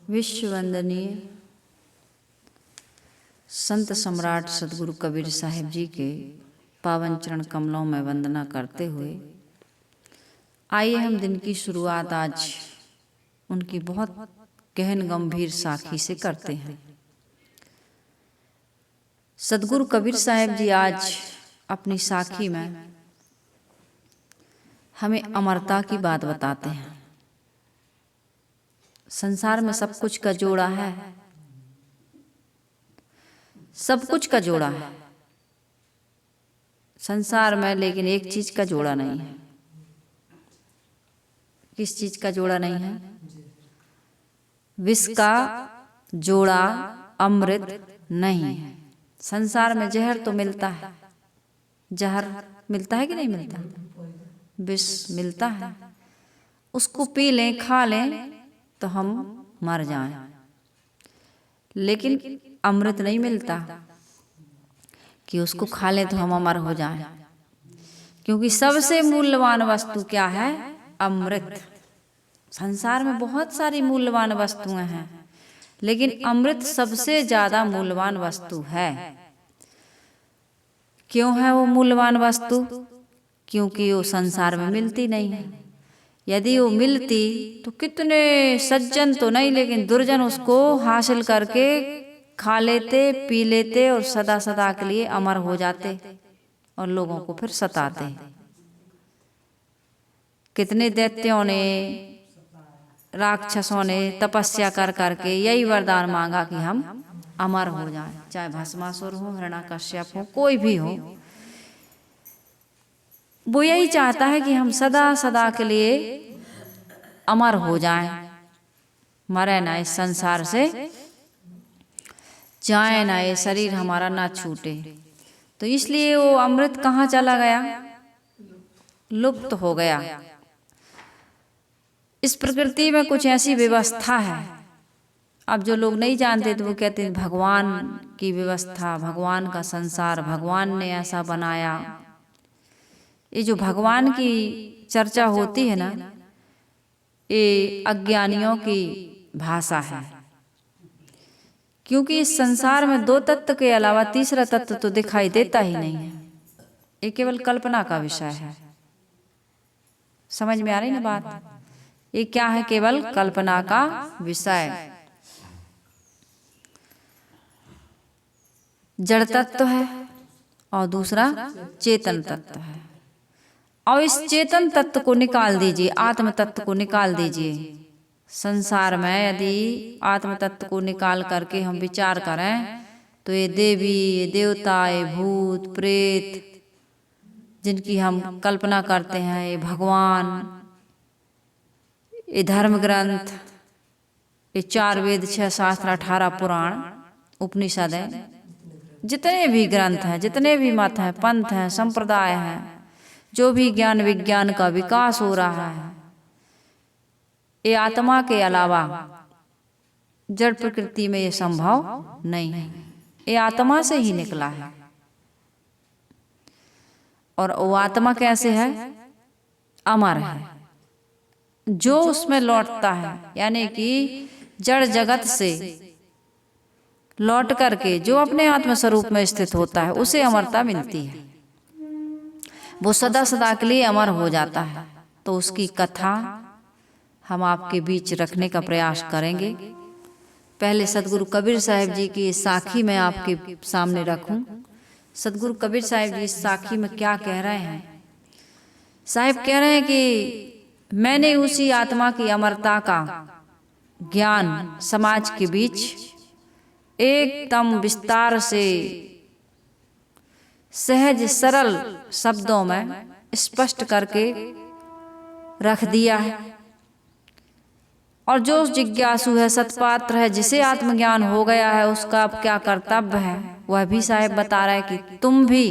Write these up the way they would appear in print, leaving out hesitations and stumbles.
विश्व वंदनीय संत सम्राट सदगुरु कबीर साहिब जी के पावन चरण कमलों में वंदना करते हुए आइए हम दिन की शुरुआत आज उनकी बहुत गहन गंभीर साखी से करते हैं। सदगुरु कबीर साहिब जी आज अपनी साखी में हमें अमरता की बात बताते हैं। संसार में सब कुछ का जोड़ा है, सब कुछ का जोड़ा है संसार में, लेकिन एक चीज का जोड़ा नहीं है। किस चीज का जोड़ा नहीं है? विष का जोड़ा अमृत नहीं है। संसार में जहर तो मिलता है, जहर मिलता है कि नहीं मिलता? विष मिलता है, उसको पी लें खा लें तो हम मर जाएं, लेकिन अमृत नहीं मिलता कि उसको खा लें तो हम अमर हो जाएं। क्योंकि सबसे मूल्यवान वस्तु क्या है? अमृत। संसार में बहुत सारी मूल्यवान वस्तुएं हैं, लेकिन अमृत सबसे ज्यादा मूल्यवान वस्तु है। क्यों है वो मूल्यवान वस्तु? क्योंकि वो संसार में मिलती नहीं है। यदि वो मिलती तो कितने सज्जन तो नहीं, लेकिन दुर्जन उसको हासिल करके खा लेते, पी लेते और सदा सदा के लिए अमर हो जाते और लोगों को फिर सताते। कितने दैत्यों ने, राक्षसों ने तपस्या कर करके यही वरदान मांगा कि हम अमर हो जाएं, चाहे भस्मासुर हो, हिरण्यकश्यप हो, कोई भी हो। वो यही चाहता है कि हम सदा सदा के लिए अमर हो जाएं, मरे ना, इस संसार से जाए ना, ये शरीर हमारा ना छूटे। तो इसलिए वो अमृत कहाँ चला गया? लुप्त हो गया। इस प्रकृति में कुछ ऐसी व्यवस्था है, अब जो लोग नहीं जानते तो वो कहते हैं भगवान की व्यवस्था, भगवान का संसार, भगवान ने ऐसा बनाया। ये जो भगवान की चर्चा होती है ना, ये अज्ञानियों की भाषा है। क्योंकि इस संसार में दो तत्व के अलावा तीसरा तत्व तो दिखाई देता ही नहीं है। ये केवल कल्पना का विषय है। समझ में आ रही ना बात? ये क्या है? केवल कल्पना का विषय। जड़ तत्व है और दूसरा चेतन तत्व है। और इस चेतन तत्व को निकाल दीजिए, आत्म तत्व को निकाल दीजिए। संसार में यदि आत्म तत्व को निकाल करके हम विचार करें तो ये देवी, ये देवता, ये भूत प्रेत जिनकी हम कल्पना करते हैं, ये भगवान, ये धर्म ग्रंथ, ये 4 वेद, 6 शास्त्र, 18 पुराण, उपनिषद है, जितने भी ग्रंथ हैं, जितने भी मत हैं, पंथ हैं, संप्रदाय हैं, जो भी ज्ञान विज्ञान का विकास हो रहा है, ये आत्मा के अलावा जड़ प्रकृति में ये संभव नहीं है। ये आत्मा से ही निकला है। और वो आत्मा कैसे है? अमर है। जो उसमें लौटता है, यानी कि जड़ जगत से लौट करके जो अपने आत्म स्वरूप में स्थित होता है, उसे अमरता मिलती है। वो सदा सदा के लिए अमर हो जाता है। तो उसकी कथा हम आपके बीच रखने का प्रयास करेंगे। पहले सदगुरु कबीर साहिब जी की साखी मैं आपके सामने रखूं। सदगुरु कबीर साहिब जी इस साखी में क्या कह रहे हैं? साहिब कह रहे हैं कि मैंने उसी आत्मा की अमरता का ज्ञान समाज के बीच एकदम विस्तार से, सहज सरल शब्दों में स्पष्ट करके रख दिया है। और जो जिज्ञासु है, सत्पात्र है, जिसे आत्मज्ञान हो गया है, उसका अब क्या कर्तव्य है वह भी साहिब बता रहा है कि तुम भी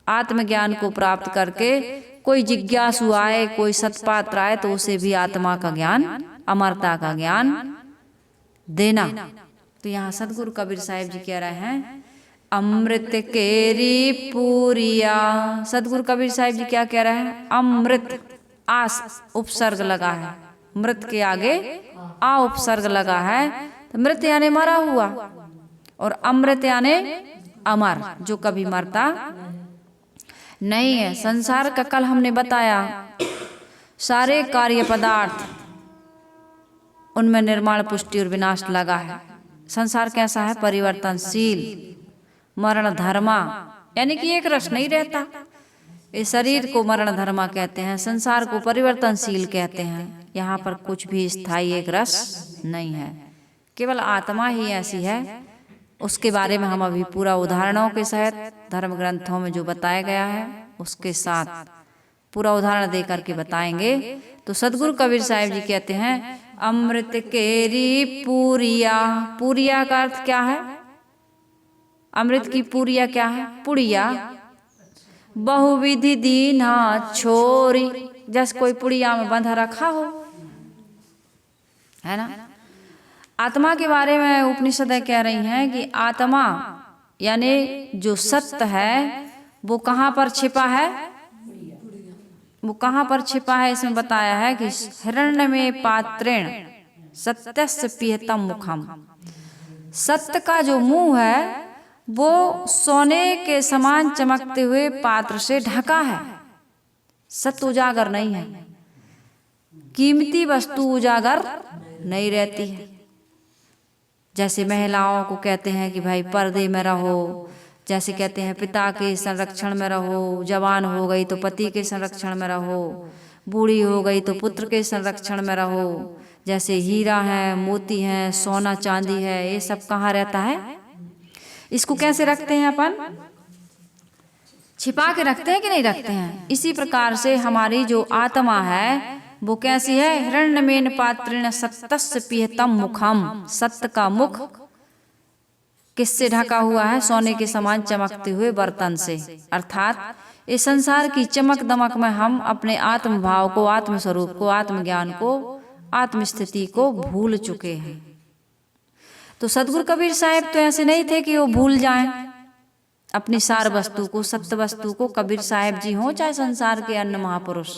आत्मज्ञान को प्राप्त करके, कोई जिज्ञासु आए, कोई सत्पात्र आए तो उसे भी आत्मा का ज्ञान, अमरता का ज्ञान देना। तो यहाँ सदगुरु कबीर साहिब जी कह रहे हैं अमृत केरी पूरिया। सदगुरु कबीर साहिब जी क्या कह रहे हैं? अमृत, आस उपसर्ग लगा है, मृत के आगे आ उपसर्ग लगा है तो मृत यानी मरा हुआ, और अमृत यानी अमर, जो कभी मरता नहीं है। संसार का कल हमने बताया, सारे कार्य पदार्थ उनमें निर्माण, पुष्टि और विनाश लगा है। संसार कैसा है? परिवर्तनशील, मरण धर्मा, यानी कि एक रस नहीं रहता। इस शरीर को मरण धर्मा कहते हैं, संसार को परिवर्तनशील कहते हैं। यहाँ पर कुछ भी स्थायी एक रस नहीं है, केवल आत्मा ही ऐसी है। उसके बारे में हम अभी पूरा उदाहरणों के सहित धर्म ग्रंथों में जो बताया गया है उसके साथ पूरा उदाहरण दे करके बताएंगे। तो सदगुरु कबीर साहिब जी कहते हैं, अमृत केरी पूरिया। पूरिया का अर्थ क्या है? अमृत की पूरिया क्या है? पुड़िया। बहुविधि दीना छोरी, जैसे कोई पुड़िया में बंधा रखा हो, है ना। आत्मा के बारे में उपनिषदें कह रही हैं कि आत्मा यानी जो सत्य है वो कहाँ पर छिपा है? वो कहाँ पर छिपा है? इसमें बताया है कि हिरण्य में पात्रेण सत्यस्य पिहतम मुखम। सत्य का जो मुंह है वो सोने के समान चमकते हुए पात्र से ढका है। सत्य उजागर नहीं है, कीमती वस्तु उजागर नहीं रहती है। जैसे महिलाओं को कहते हैं कि भाई पर्दे में रहो, जैसे कहते हैं पिता के संरक्षण में रहो, जवान हो गई तो पति के संरक्षण में रहो, बूढ़ी हो गई तो पुत्र के संरक्षण में रहो। जैसे हीरा है, मोती है, सोना चांदी है, ये सब कहाँ रहता है? इसको कैसे रखते हैं अपन? छिपा के रखते हैं कि नहीं रखते हैं? इसी प्रकार से हमारी जो आत्मा है वो कैसी है? हिरण्यमेन पात्रेण सत्यस्य पिहतम मुखम। सत्य का मुख किससे ढका हुआ है? सोने के समान चमकते हुए बर्तन से। अर्थात इस संसार की चमक दमक में हम अपने आत्म भाव को, आत्म स्वरूप को, आत्मज्ञान को, आत्मस्थिति को भूल चुके हैं। तो सदगुरु कबीर साहब तो ऐसे नहीं थे कि वो भूल जाएं अपनी सार वस्तु को, सत्य वस्तु को। कबीर साहब जी हों चाहे संसार के अन्य महापुरुष,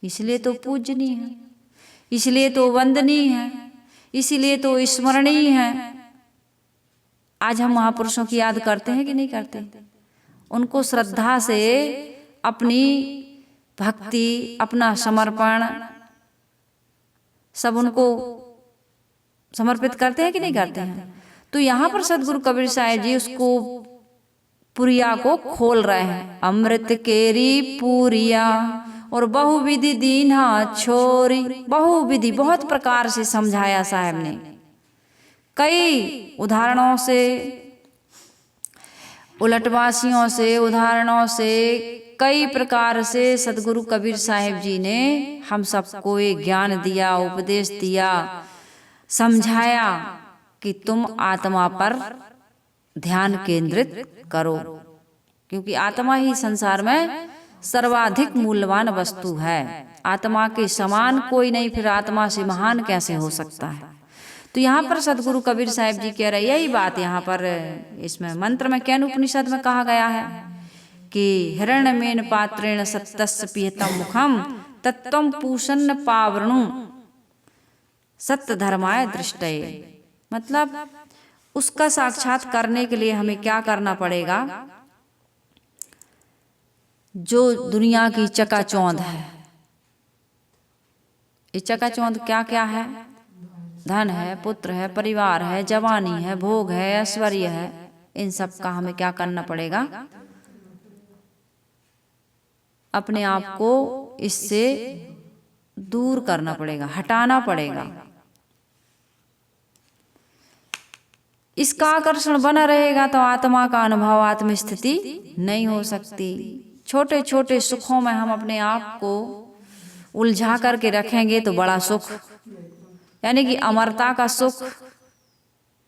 इसलिए तो पूजनीय है, इसलिए तो वंदनीय है, इसीलिए तो स्मरणीय है। आज हम महापुरुषों की याद करते हैं कि नहीं करते? उनको श्रद्धा से अपनी भक्ति, अपना समर्पण सब उनको समर्पित करते हैं कि नहीं करते हैं? तो यहाँ पर सदगुरु कबीर साहब जी उसको पुरिया को खोल रहे हैं। अमृत केरी पुरिया और बहुविधि दीन्हा छोरी। बहुविधि, बहुत प्रकार से समझाया साहब ने, कई उदाहरणों से, उलटवासियों से, उदाहरणों से, कई प्रकार से सदगुरु कबीर साहिब जी ने हम सबको एक ज्ञान दिया, उपदेश दिया, समझाया कि तुम आत्मा पर ध्यान केंद्रित करो, क्योंकि आत्मा ही संसार में सर्वाधिक मूल्यवान वस्तु है। आत्मा के समान कोई नहीं, फिर आत्मा से महान कैसे हो सकता है? तो यहाँ पर सदगुरु कबीर साहब जी कह रहे, यही बात यहाँ पर इसमें मंत्र में कैन उपनिषद में कहा गया है कि हिरण्यमेन पात्रेण सत्यस्य पिहतम मुखम तत्त्वं पूषन्न पावृणु सत्य धर्माय दृष्टये। मतलब उसका साक्षात करने के लिए हमें क्या करना पड़ेगा? जो दुनिया की चकाचौंध है, ये चकाचौंध क्या क्या है? धन है, पुत्र है, परिवार है, जवानी है, भोग है, ऐश्वर्य है, इन सब का हमें क्या करना पड़ेगा? अपने आप को इससे दूर करना पड़ेगा, हटाना पड़ेगा। इसका आकर्षण बना रहेगा तो आत्मा का अनुभव, आत्मस्थिति नहीं हो सकती। छोटे छोटे सुखों में हम अपने आप को उलझा करके रखेंगे तो बड़ा सुख, यानी कि अमरता का सुख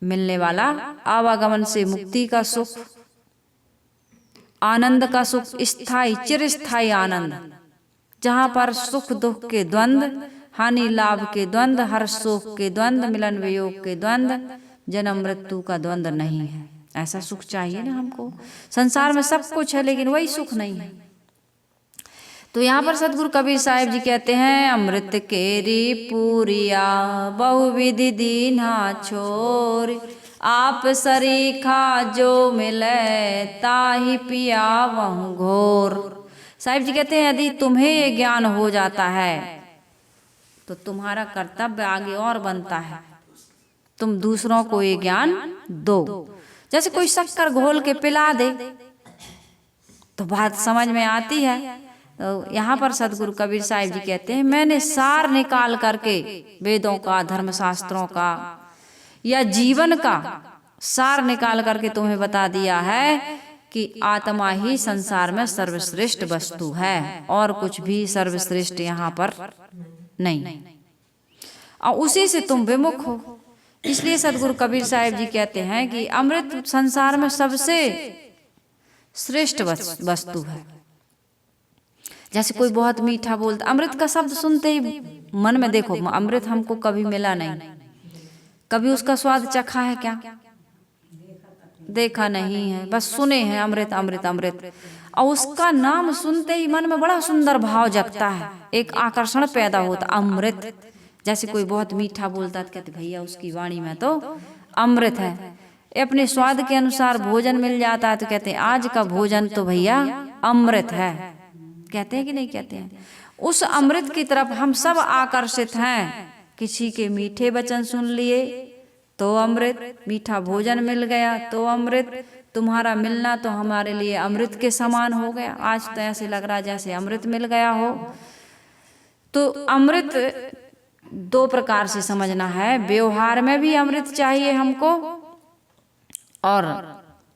मिलने वाला, आवागमन से मुक्ति का सुख, आनंद का सुख, स्थायी चिरस्थायी आनंद, जहाँ पर सुख दुख के द्वंद्व, हानि लाभ के द्वंद्व, हर्ष शोक के द्वंद्व, मिलन वियोग के द्वंद्व, जन्म मृत्यु का द्वंद्व नहीं है। ऐसा सुख चाहिए ना हमको। संसार में सब कुछ है लेकिन वही सुख नहीं है। तो यहाँ पर सदगुरु कबीर साहिब जी कहते हैं, अमृत केरी पूरिया बहुविधि दीन्हा छोर, आप सरीखा जो मिले ताहि पिया वह घोर। साहिब जी कहते हैं यदि तुम्हें ये ज्ञान हो जाता है तो तुम्हारा कर्तव्य आगे और बनता है, तुम दूसरों को ये ज्ञान दो। जैसे कोई शक्कर घोल के पिला दे तो बात समझ में आती है। तो यहाँ पर सदगुरु कबीर साहिब जी कहते हैं, मैंने सार निकाल करके वेदों का, धर्मशास्त्रों का या जीवन का सार निकाल करके तुम्हें बता दिया है कि आत्मा ही संसार में सर्वश्रेष्ठ वस्तु है और कुछ भी सर्वश्रेष्ठ यहाँ पर नहीं, और उसी से तुम विमुख हो। इसलिए सदगुरु कबीर साहिब जी कहते हैं कि अमृत संसार में सबसे श्रेष्ठ वस्तु है। जैसे कोई बहुत मीठा बोलता, अमृत का शब्द सुनते ही मन में, देखो अमृत हमको कभी मिला नहीं, कभी उसका स्वाद चखा है क्या? देखा नहीं है, बस सुने हैं अमृत अमृत अमृत, और उसका नाम सुनते ही मन में बड़ा सुंदर भाव जगता है, एक आकर्षण पैदा होता, अमृत। जैसे कोई बहुत मीठा बोलता है तो कहते भैया उसकी वाणी में तो अमृत है। अपने स्वाद के अनुसार भोजन मिल जाता है तो कहते हैं आज का भोजन तो भैया अमृत है। कहते हैं कि नहीं कहते हैं? उस अमृत की तरफ हम सब आकर्षित हैं। किसी के मीठे वचन सुन लिए तो अमृत, मीठा भोजन मिल गया तो अमृत, तुम्हारा मिलना तो हमारे लिए अमृत के समान हो गया। आज तो ऐसे लग रहा जैसे अमृत मिल गया हो। तो अमृत दो प्रकार से समझना है, व्यवहार में भी अमृत चाहिए हमको और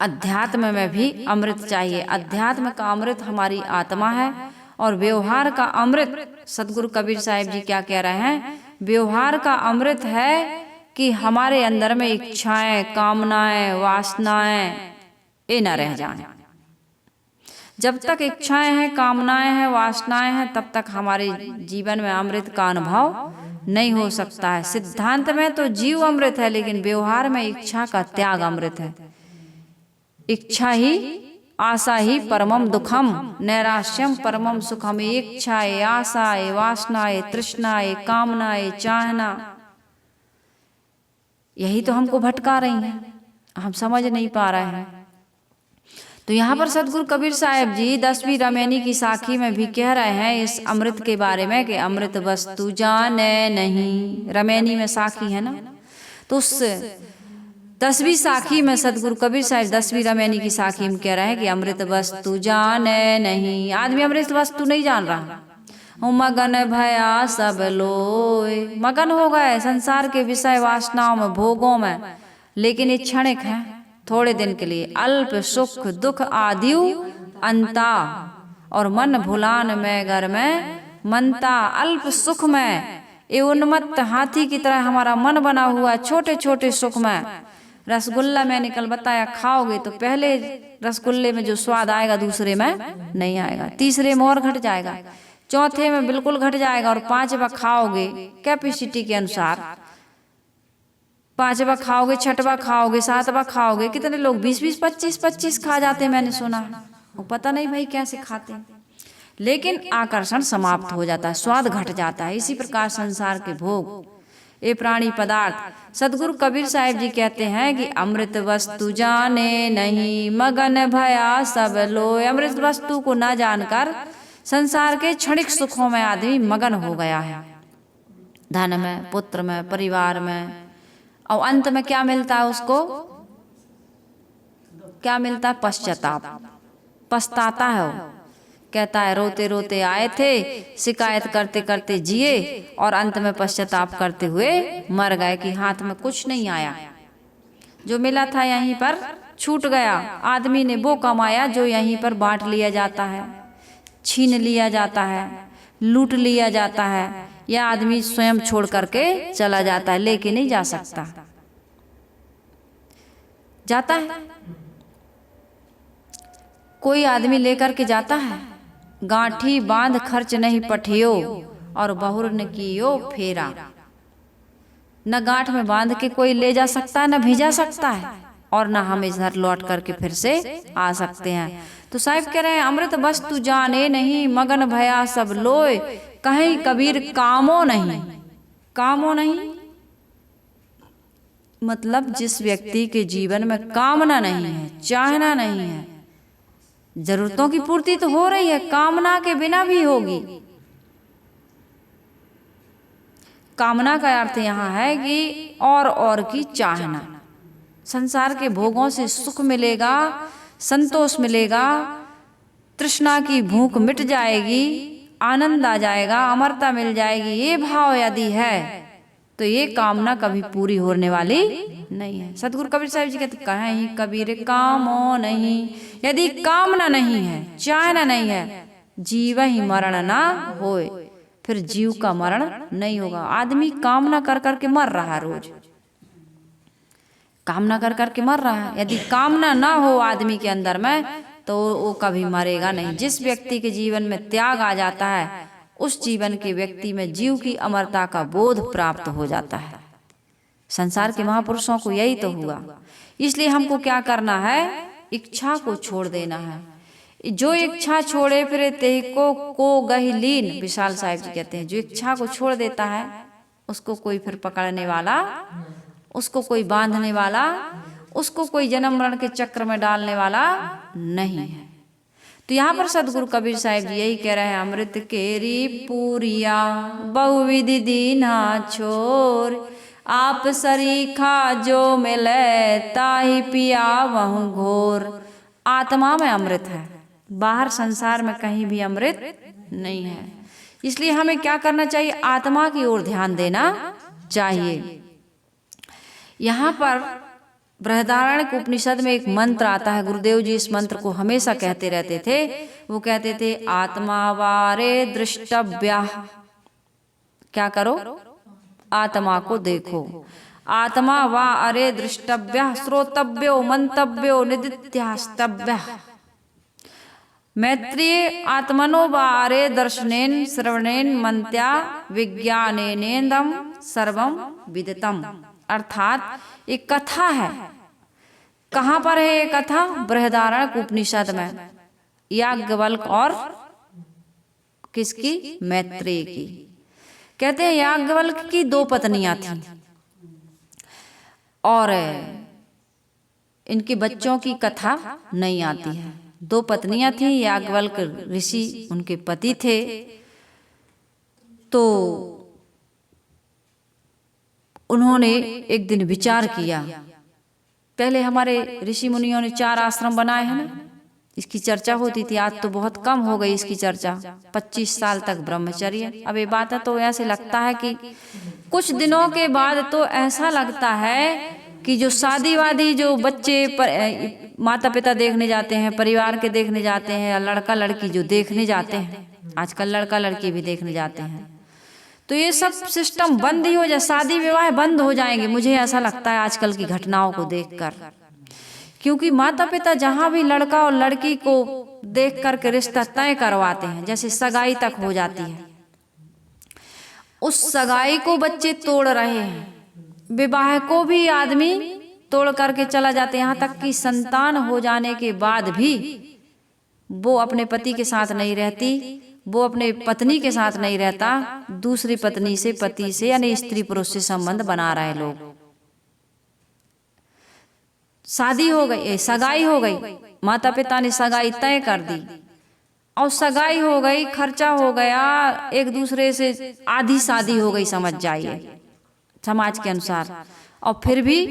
अध्यात्म में भी अमृत चाहिए। अध्यात्म का अमृत हमारी आत्मा है और व्यवहार का अमृत, सदगुरु कबीर साहिब जी क्या कह रहे हैं, व्यवहार का अमृत है कि हमारे अंदर में इच्छाएं, कामनाएं, वासनाएं ये न रह जाएं। जब तक इच्छाएं हैं, कामनाएं हैं, वासनाएं हैं, तब तक हमारे जीवन में अमृत का अनुभव नहीं हो सकता है। सिद्धांत में तो जीव अमृत है, लेकिन व्यवहार में इच्छा का त्याग अमृत है। इच्छा ही आशा ही परमम दुखम, नैराश्यम परमम सुखम। इच्छाएं, आशाएं, वासनाएं, तृष्णाएं, कामनाएं, चाहना, यही तो हमको भटका रही हैं, हम समझ नहीं पा रहे हैं। तो यहाँ पर सदगुरु कबीर साहिब जी 10वीं रमैनी की साखी में भी कह रहे हैं इस अमृत के बारे में कि अमृत वस्तु जाने नहीं। रमैनी में साखी है ना, तो उस 10वीं साखी में सदगुरु कबीर साहिब 10वीं रमैनी की साखी में कह रहे हैं कि अमृत वस्तु जाने नहीं। आदमी अमृत वस्तु नहीं जान रहा। मगन भया सब लोय, मगन हो गए संसार के विषय वासनाओं में, भोगों में, लेकिन ये क्षणिक है, थोड़े दिन के लिए। अल्प सुख दुख आदिउ अंता, और मन भुलान में घर में मनता। अल्प सुख में ये उन्मत्त हाथी की तरह हमारा मन बना हुआ, छोटे छोटे सुख में। रसगुल्ला मैंने कल बताया, खाओगे तो पहले रसगुल्ले में जो स्वाद आएगा दूसरे में नहीं आएगा, तीसरे में और घट जाएगा, चौथे में बिल्कुल घट जाएगा, और 5वां खाओगे कैपेसिटी के अनुसार, 5वां खाओगे, 6वां खाओगे, 7वां खाओगे। कितने लोग 20-20, 25-25 खा जाते हैं, मैंने सुना। वो पता नहीं भाई कैसे खाते हैं, लेकिन आकर्षण समाप्त हो जाता है, स्वाद घट जाता है। इसी प्रकार संसार के भोग, ये प्राणी पदार्थ, सदगुरु कबीर साहिब जी कहते हैं कि अमृत वस्तु जाने नहीं, मगन भया सब लोय। अमृत वस्तु को ना जानकर संसार के क्षणिक सुखों में आदमी मगन हो गया है, धन में, पुत्र में, परिवार में, और अंत में क्या मिलता है उसको? क्या मिलता है? पश्चाताप। पछताता है वो, कहता है रोते रोते आए थे, शिकायत करते करते जिए, और अंत में पश्चाताप करते हुए मर गए कि हाथ में कुछ नहीं आया, जो मिला था यहीं पर छूट गया। आदमी ने वो कमाया जो यहीं पर बांट लिया जाता है, छीन लिया जाता है, लूट लिया जाता है, या आदमी स्वयं छोड़ करके चला जाता है, लेके नहीं जा सकता। जाता है कोई आदमी लेकर के जाता है, गांठी बांध खर्च नहीं पठियो, और बहुर न कियो फेरा। न गांठ में बांध के कोई ले जा सकता है, न भेजा सकता है, और ना हम इधर लौट करके फिर से आ सकते हैं। तो साहिब कह रहे हैं अमृत वस्तु जाने नहीं, मगन भया सब लोय, कहीं कबीर कामो नहीं। कामो नहीं मतलब जिस व्यक्ति के जीवन में कामना नहीं है, चाहना नहीं है, जरूरतों की पूर्ति तो हो रही है, कामना के बिना भी होगी। कामना का अर्थ यहाँ है कि और की चाहना, संसार के भोगों से सुख मिलेगा, संतोष मिलेगा, तृष्णा की भूख मिट जाएगी, आनंद आ जाएगा, अमरता मिल जाएगी, ये भाव यदि है तो ये कामना कभी पूरी होने वाली नहीं है। सतगुरु कबीर साहिब जी कहते कहीं कबीर कामो नहीं, यदि कामना नहीं है, चाहना नहीं है, जीव ही मरण ना होए, फिर जीव का मरण नहीं होगा। आदमी कामना कर करके मर रहा है, रोज कामना कर करके मर रहा है। यदि कामना ना हो आदमी के अंदर में तो वो कभी मरेगा नहीं। जिस व्यक्ति के जीवन में त्याग आ जाता है उस जीवन के व्यक्ति में जीव की अमरता का बोध प्राप्त हो जाता है। संसार के महापुरुषों को यही तो हुआ। इसलिए हमको क्या करना है, इच्छा को छोड़ देना है। जो इच्छा छोड़े फिरे ते को गहि लीन, विशाल साहिब जी कहते हैं जो इच्छा को छोड़ देता है उसको कोई फिर पकड़ने वाला, उसको कोई बांधने वाला, उसको कोई जन्म मरण के चक्र में डालने वाला नहीं है। तो यहाँ पर सदगुरु कबीर साहिब जी यही कह रहे हैं, अमृत केरी पूरिया बहुविधि दीना छोर, आप सरीखा जो मिले ताही पिया वहु घोर। आत्मा में अमृत है, बाहर संसार में कहीं भी अमृत नहीं है। इसलिए हमें क्या करना चाहिए, आत्मा की ओर ध्यान देना चाहिए। यहाँ पर बृहदारण्यक उपनिषद में एक मंत्र आता है, गुरुदेव जी इस मंत्र को हमेशा कहते रहते थे। वो कहते थे आत्मा वारे दृष्टव्या, क्या करो, आत्मा को देखो। आत्मा वा अरे दृष्टव्या श्रोतव्यो मंतव्यो निदिध्यास्तव्या। मैत्रेय आत्मनो वा अरे दर्शनेन श्रवणेन मंत्या विज्ञानेनेदम सर्वम विदितम। अर्थात एक कथा है। कहाँ पर है ये कथा, बृहदारण्यक उपनिषद में, याज्ञवल्क्य और किसकी, मैत्रेय की। कहते हैं याज्ञवल्क्य की 2 पत्नियां थीं और इनके बच्चों की कथा नहीं आती है। 2 पत्नियां थीं, याज्ञवल्क्य ऋषि उनके पति थे। तो उन्होंने एक दिन विचार किया, पहले हमारे ऋषि मुनियों ने 4 आश्रम बनाए हैं ना, इसकी चर्चा होती थी। आज तो बहुत कम हो गई इसकी चर्चा, 25 साल तक ब्रह्मचर्य। अब ये बात है तो ऐसे लगता है कि कुछ दिनों के बाद तो ऐसा लगता है कि जो शादी वादी जो बच्चे माता पिता देखने जाते हैं, परिवार के देखने जाते हैं, या लड़का लड़की जो देखने जाते हैं, आजकल लड़का लड़की भी देखने जाते हैं, तो ये सब सिस्टम बंद ही हो जाए, शादी विवाह बंद हो जाएंगे। मुझे ऐसा लगता है आजकल की घटनाओं को देखकर, क्योंकि माता पिता जहां भी लड़का और लड़की को देख करके रिश्ता तय करवाते हैं, जैसे सगाई तक हो जाती है, उस सगाई को बच्चे तोड़ रहे हैं, विवाह को भी आदमी तोड़ करके चला जाते हैं। यहाँ तक कि संतान हो जाने के बाद भी वो अपने पति के साथ नहीं रहती, वो अपने पत्नी के साथ नहीं रहता, दूसरी पत्नी से, पति से, यानी स्त्री पुरुष से संबंध बना रहे लोग। शादी हो गई, सगाई हो गई, माता पिता ने सगाई तय कर दी और सगाई हो गई, खर्चा हो गया, एक दूसरे से आधी शादी हो गई समझ जाइए समाज के अनुसार। और फिर भी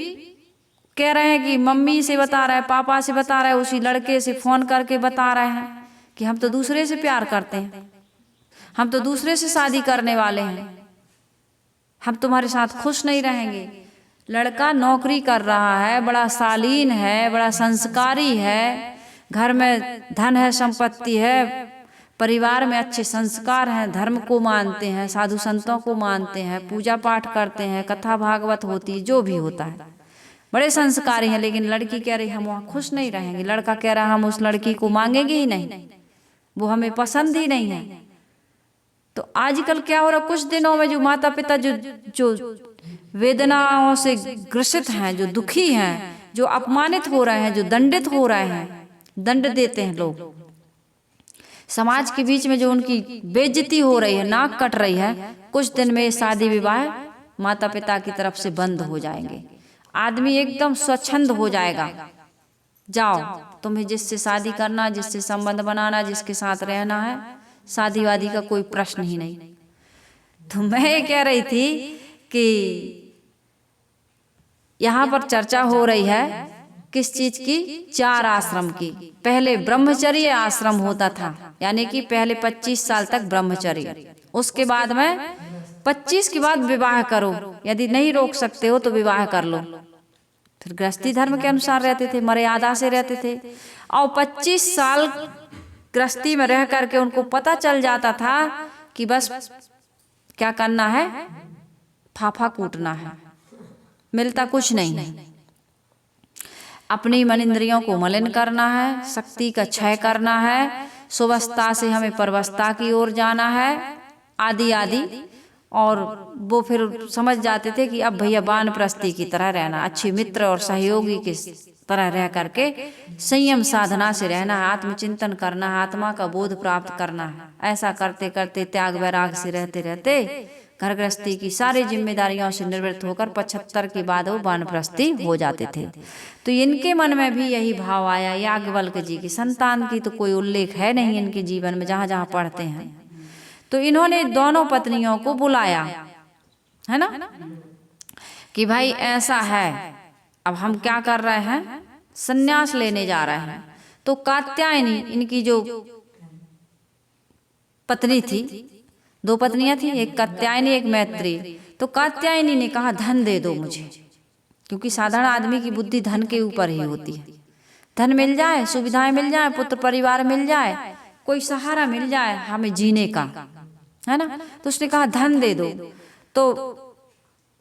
कह रहे हैं कि मम्मी से बता रहे हैं, पापा से बता रहे हैं, उसी लड़के से फोन करके बता रहे हैं कि हम तो दूसरे से प्यार करते हैं, हम तो दूसरे से शादी करने वाले हैं, हम तुम्हारे साथ खुश नहीं रहेंगे। लड़का नौकरी कर रहा है, बड़ा शालीन है, बड़ा संस्कारी है, घर में धन है, संपत्ति है, परिवार में अच्छे संस्कार हैं, धर्म को मानते हैं, साधु संतों को मानते हैं, पूजा पाठ करते हैं, कथा भागवत होती है, जो भी होता है, बड़े संस्कारी हैं। लेकिन लड़की कह रही हम वहाँ खुश नहीं रहेंगे, लड़का कह रहा हम उस लड़की को मांगेंगे ही नहीं, वो हमें पसंद ही नहीं है। तो आजकल क्या हो रहा, कुछ दिनों में जो माता पिता जो वेदनाओं से ग्रसित हैं, जो दुखी हैं, जो अपमानित हो रहे हैं, जो दंडित हो रहे हैं, दंड देते हैं लोग, समाज के बीच में जो उनकी बेइज्जती हो रही है, नाक कट रही है, कुछ दिन में शादी विवाह माता पिता की तरफ से बंद हो जाएंगे। आदमी एकदम स्वच्छंद हो जाएगा। जाओ, तुम्हें जिससे शादी करना, जिससे संबंध बनाना, जिसके साथ रहना है, शादी वादी का कोई प्रश्न ही नहीं। तो मैं ये कह रही थी कि यहाँ पर चर्चा हो रही है किस चीज की? 4 आश्रम की। पहले ब्रह्मचर्य आश्रम होता था, यानी कि पहले 25 साल तक ब्रह्मचर्य, उसके बाद में 25 के बाद विवाह करो, यदि नहीं रोक सकते हो तो विवाह कर लो। फिर गृहस्थी धर्म के अनुसार रहते थे, मर्यादा से रहते थे। और 25 साल गृहस्थी में रह करके उनको पता चल जाता था कि बस क्या करना है, फाफा कूटना है, मिलता कुछ नहीं है। अपनी मन इंद्रियों को मलिन करना है, शक्ति का क्षय करना है, सुवस्था से हमें परवस्था की ओर जाना है, आदि आदि। और वो फिर समझ जाते थे कि अब भैया वानप्रस्थी की तरह रहना, अच्छे मित्र और सहयोगी की तरह रह करके संयम साधना से रहना है, आत्मचिंतन करना है, आत्मा का बोध प्राप्त करना है। ऐसा करते करते त्याग वैराग से रहते रहते घर गृहस्थी की सारी जिम्मेदारियों से निवृत्त होकर 75 के बाद वो वानप्रस्थी हो जाते थे। तो इनके मन में भी यही भाव आया। याज्ञवल्क्य जी की संतान की तो कोई उल्लेख है नहीं इनके जीवन में, जहाँ जहाँ पढ़ते हैं। तो इन्होंने दोनों पत्नियों को बुलाया, है ना, कि भाई ऐसा है, अब हम क्या कर रहे हैं, संन्यास लेने जा रहे हैं। तो कात्यायनी, इनकी जो पत्नी थी, 2 पत्नियां थी, एक कात्यायनी एक मैत्री। तो कात्यायनी ने कहा धन दे दो मुझे, क्योंकि साधारण आदमी की बुद्धि धन के ऊपर ही होती है। धन मिल जाए, सुविधाएं मिल जाए, पुत्र परिवार मिल जाए, कोई सहारा मिल जाए हमें जीने का, है ना। तो उसने कहा धन दे दो। तो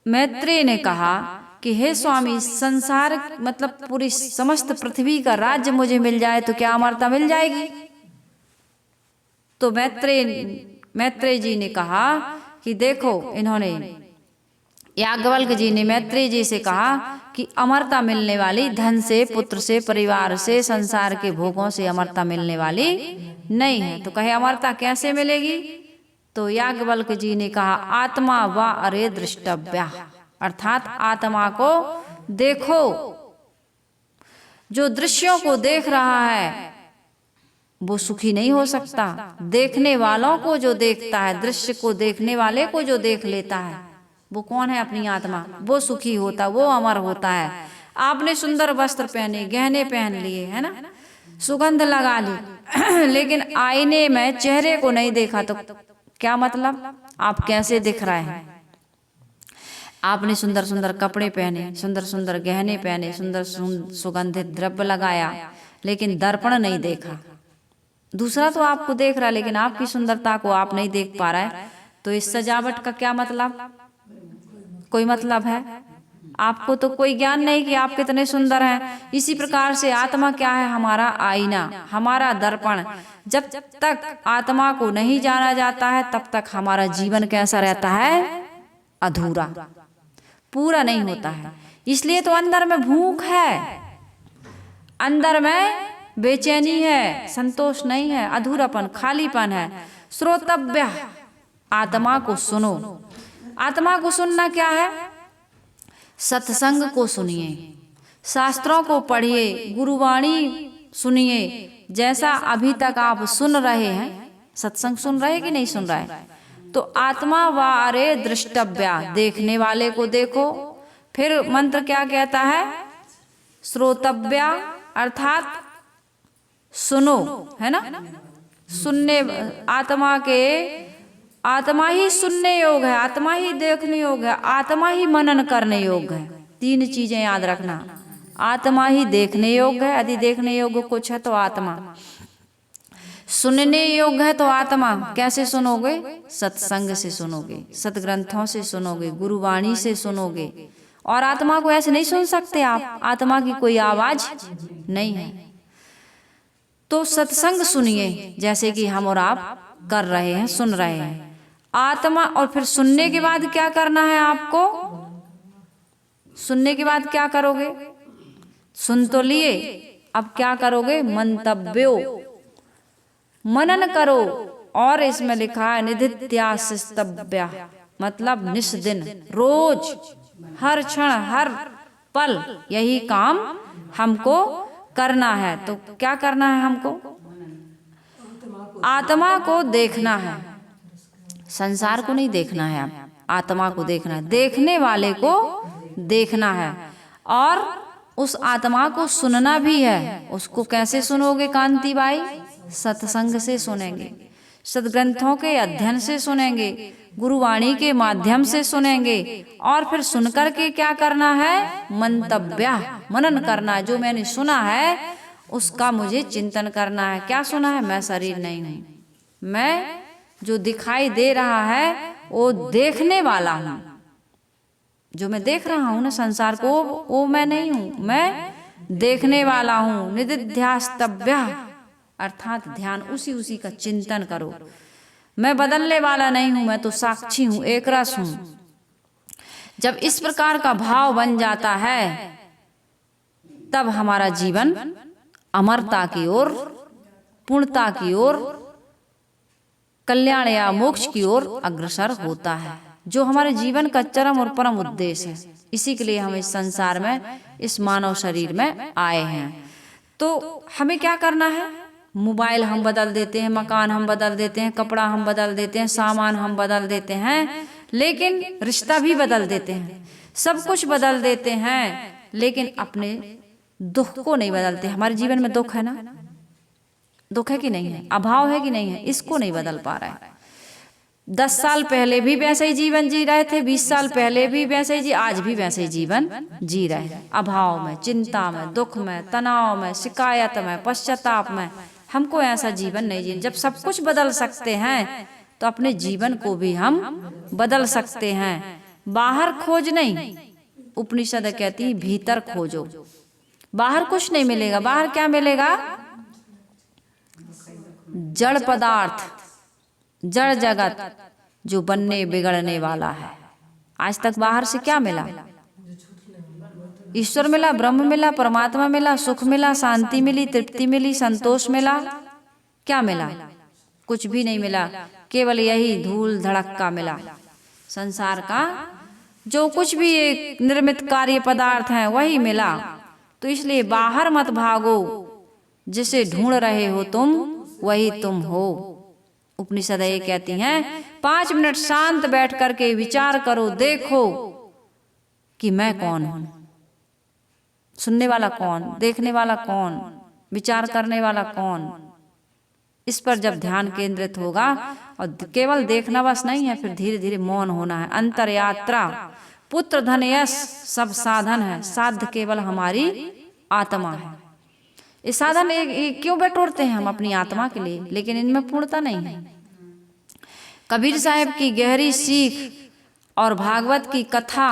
मैत्रेय ने कहा कि हे स्वामी, संसार मतलब पूरी समस्त पृथ्वी का राज्य मुझे मिल जाए तो क्या अमरता मिल जाएगी? तो मैत्रेय जी ने कहा कि देखो, इन्होंने याज्ञवल्क्य जी ने मैत्रेय जी से कहा कि अमरता मिलने वाली धन से, पुत्र से, परिवार से, संसार के भोगों से अमरता मिलने वाली नहीं है। तो कहे अमरता कैसे मिलेगी? तो याज्ञवल्क्य जी ने कहा आत्मा वा अरे दृष्टव्या, अर्थात आत्मा को देखो। जो दृश्यों को देख रहा है वो सुखी नहीं हो सकता। देखने वालों को जो देखता है, दृश्य को देखने वाले को जो देख लेता है, वो कौन है? अपनी आत्मा। वो सुखी होता, वो अमर होता है। आपने सुंदर वस्त्र पहने, गहने पहन लिए, है ना, सुगंध लगा ली, लेकिन आईने में चेहरे को नहीं देखा तो क्या मतलब? आप कैसे दिख रहे हैं? आपने सुंदर सुंदर कपड़े पहने, सुंदर सुंदर गहने पहने, सुंदर सुगंधित द्रव्य लगाया, लेकिन दर्पण नहीं देखा। दूसरा तो आपको देख रहा है, लेकिन आपकी सुंदरता को आप नहीं देख पा रहा है। तो इस सजावट का क्या मतलब? कोई मतलब है? आपको तो कोई ज्ञान नहीं कि आप कितने सुंदर हैं। इसी प्रकार से आत्मा क्या है? हमारा आईना, हमारा दर्पण। जब तक आत्मा को नहीं जाना जाता है तब तक हमारा जीवन कैसा रहता है? अधूरा, पूरा नहीं होता है। इसलिए तो अंदर में भूख है, अंदर में बेचैनी है, संतोष नहीं है, अधूरापन, खालीपन है। श्रोतव्य, आत्मा को सुनो। आत्मा को सुनना क्या है? सत्संग को सुनिए, शास्त्रों को पढ़िए, गुरुवाणी सुनिए। जैसा अभी तक आप सुन रहे हैं, सत्संग सुन रहे कि नहीं सुन रहे? तो आत्मा वा अरे दृष्टव्या, देखने वाले को देखो। फिर मंत्र क्या कहता है? श्रोतव्या, अर्थात सुनो, है ना। सुनने, आत्मा ही सुनने योग है, आत्मा ही देखने योग है, आत्मा ही मनन करने योग है। 3 चीजें याद रखना। आत्मा ही देखने योग है, यदि देखने योग कुछ है तो आत्मा। सुनने योग है तो आत्मा। कैसे सुनोगे? सत्संग से सुनोगे, सतग्रंथों से सुनोगे, गुरुवाणी से सुनोगे। और आत्मा को ऐसे नहीं सुन सकते आप, आत्मा की कोई आवाज नहीं है। तो सत्संग सुनिए, जैसे कि हम और आप कर रहे हैं, सुन रहे हैं आत्मा। और फिर सुनने के बाद क्या करना है आपको? सुनने के बाद क्या करोगे? सुन तो लिए, अब क्या करोगे? मंतव्यो, मनन करो। और इसमें लिखा है निधिध्यासितव्या, मतलब निस्दिन, रोज, हर क्षण, हर पल यही काम हमको करना है। तो क्या करना है हमको? आत्मा को देखना है, संसार को नहीं देखना है, आत्मा को देखना है, देखने वाले को देखना है। और उस आत्मा को सुनना भी है। उसको कैसे सुनोगे कांति बाई? सत्संग से सुनेंगे, सदग्रंथों के अध्ययन से सुनेंगे, गुरुवाणी के माध्यम से सुनेंगे। और फिर सुनकर के क्या करना है? मंतव्या, मनन करना है। जो मैंने सुना है उसका मुझे चिंतन करना है। क्या सुना है? मैं शरीर नहीं हूं, मैं जो दिखाई दे रहा है वो देखने वाला हूं। जो मैं देख रहा हूं ना संसार को, वो मैं नहीं हूं, मैं देखने वाला हूं। निधिध्यास्तव्या, अर्थात ध्यान उसी का चिंतन करो। मैं बदलने वाला नहीं हूं, मैं तो साक्षी हूं, एक रस हूं। जब इस प्रकार का भाव बन जाता है तब हमारा जीवन अमरता की ओर, पूर्णता की ओर, कल्याण या मोक्ष की ओर अग्रसर होता है, जो हमारे जीवन का चरम और परम उद्देश्य है। इसी के लिए हम इस संसार में, इस मानव शरीर में आए हैं। तो हमें क्या करना है? मोबाइल हम बदल देते हैं, मकान हम बदल देते हैं, कपड़ा हम बदल देते हैं, सामान हम बदल देते हैं, लेकिन रिश्ता भी बदल देते हैं, सब कुछ बदल देते हैं, लेकिन अपने दुख को नहीं बदलते। हमारे जीवन में दुख है ना, दुख है कि नहीं है? अभाव है कि नहीं है? इसको नहीं बदल पा रहा है। 10 साल पहले भी वैसे ही जीवन जी रहे थे, 20 साल पहले भी वैसे ही आज भी वैसे ही जीवन जी रहे हैं। अभाव में, चिंता में, दुख में, तनाव में, शिकायत में, पश्चाताप में। हमको ऐसा जीवन नहीं जीना। जब सब कुछ बदल सकते हैं तो अपने जीवन को भी हम बदल सकते हैं। बाहर खोज नहीं, उपनिषद कहती है भीतर खोजो। बाहर कुछ नहीं मिलेगा। बाहर क्या मिलेगा? जड़ पदार्थ, जड़ जगत जो बनने बिगड़ने वाला है। आज तक बाहर से क्या मिला? ईश्वर मिला, ब्रह्म मिला, परमात्मा मिला, सुख मिला, शांति मिली, तृप्ति मिली, संतोष मिला। क्या मिला? कुछ भी नहीं मिला। केवल यही धूल धड़क्का मिला। संसार का जो कुछ भी एक निर्मित कार्य पदार्थ है वही मिला। तो इसलिए बाहर मत भागो, जिसे ढूंढ रहे हो तुम वही तुम हो। उपनिषद ये कहती हैं 5 मिनट शांत बैठ करके विचार करो, देखो कि मैं कौन हूं। सुनने वाला कौन, देखने वाला कौन, विचार करने वाला कौन? इस पर जब ध्यान केंद्रित होगा, और केवल देखना बस नहीं है, फिर धीरे धीरे मौन होना है। अंतर यात्रा, पुत्र धन यश सब साधन है, साध्य केवल हमारी आत्मा है। ये साधन क्यों बटोरते हैं हम? अपनी आत्मा के लिए, लेकिन इनमें पूर्णता नहीं है। कबीर साहब की गहरी सीख और भागवत की कथा,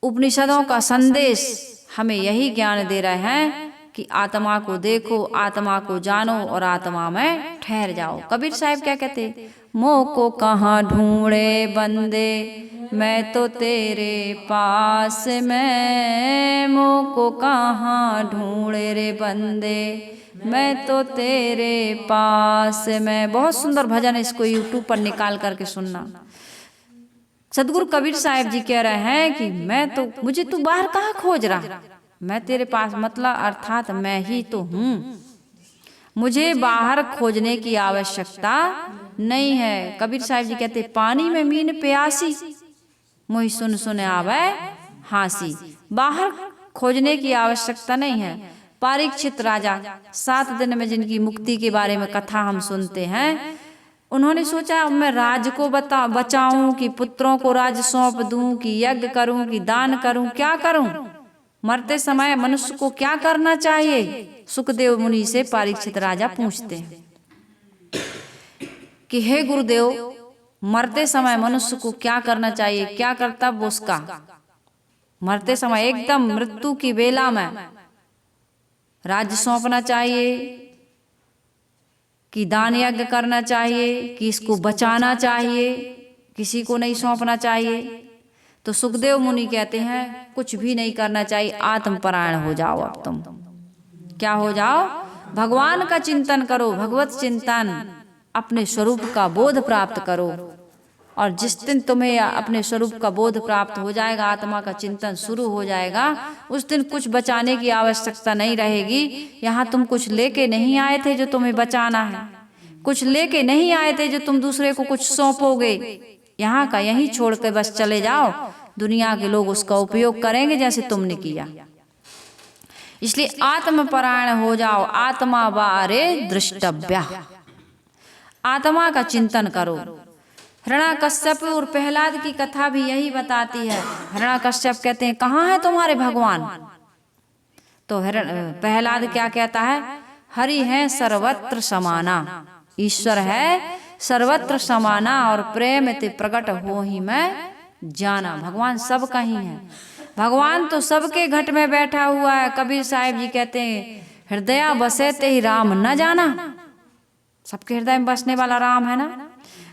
उपनिषदों का संदेश हमें यही ज्ञान दे रहे हैं कि आत्मा को देखो, आत्मा को जानो और आत्मा में ठहर जाओ। कबीर साहब क्या कहते? मोह को कहाँ ढूंढे बंदे, मैं तो तेरे पास में। मोह को कहाँ ढूंढे रे बंदे, मैं तो तेरे पास में। बहुत सुंदर भजन है, इसको यूट्यूब पर निकाल करके सुनना। सदगुरु कबीर साहब जी कह रहे हैं कि मुझे तू बाहर कहाँ खोज रहा, मैं तेरे पास, मतलब अर्थात मैं ही तो हूँ। मुझे बाहर खोजने की आवश्यकता नहीं है। कबीर साहब जी कहते पानी में मीन प्यासी, मुझे सुन सुन आवे हांसी। बाहर खोजने की आवश्यकता नहीं है। परीक्षित राजा 7 दिन में जिनकी मुक्ति के बारे में कथा हम सुनते हैं, उन्होंने सोचा मैं राज को बचाऊं कि पुत्रों को राज सौंप दूं कि यज्ञ करूं कि दान करूं, क्या करूं? मरते समय मनुष्य को क्या करना चाहिए? सुखदेव मुनि से परीक्षित राजा पूछते हैं कि हे गुरुदेव, मरते समय मनुष्य को क्या करना चाहिए, क्या कर्तव्य उसका? मरते समय एकदम मृत्यु की बेला में राज्य सौंपना चाहिए कि दान यज्ञ करना चाहिए कि इसको बचाना चाहिए, किसी को नहीं सौंपना चाहिए? तो सुखदेव मुनि कहते हैं कुछ भी नहीं करना चाहिए, आत्मपरायण हो जाओ। अब तुम क्या हो जाओ? भगवान का चिंतन करो, भगवत चिंतन, अपने स्वरूप का बोध प्राप्त करो। और जिस दिन तुम्हें अपने स्वरूप का बोध प्राप्त हो जाएगा, आत्मा का चिंतन शुरू हो जाएगा, उस दिन कुछ बचाने की आवश्यकता नहीं रहेगी। यहाँ तुम कुछ लेके नहीं आए थे जो तुम्हें बचाना है, कुछ लेके नहीं आए थे जो तुम दूसरे को कुछ सौंपोगे। यहाँ का यहीं छोड़ के बस चले जाओ, दुनिया के लोग उसका उपयोग करेंगे जैसे तुमने किया। इसलिए आत्मपरायण हो जाओ। आत्मा बारे दृष्टव्या, आत्मा का चिंतन करो। हिरण्यकश्यप और प्रहलाद की कथा भी यही बताती है। हिरण्यकश्यप कहते हैं कहाँ है तुम्हारे भगवान? तो प्रहलाद क्या कहता है? हरि है सर्वत्र समाना, ईश्वर है सर्वत्र समाना, और प्रेम ते प्रकट हो ही मैं जाना। भगवान सब का ही है, भगवान तो सबके घट में बैठा हुआ है। कबीर साहिब जी कहते हैं हृदय बसे ते ही राम न जाना। सबके हृदय में बसने वाला राम है ना।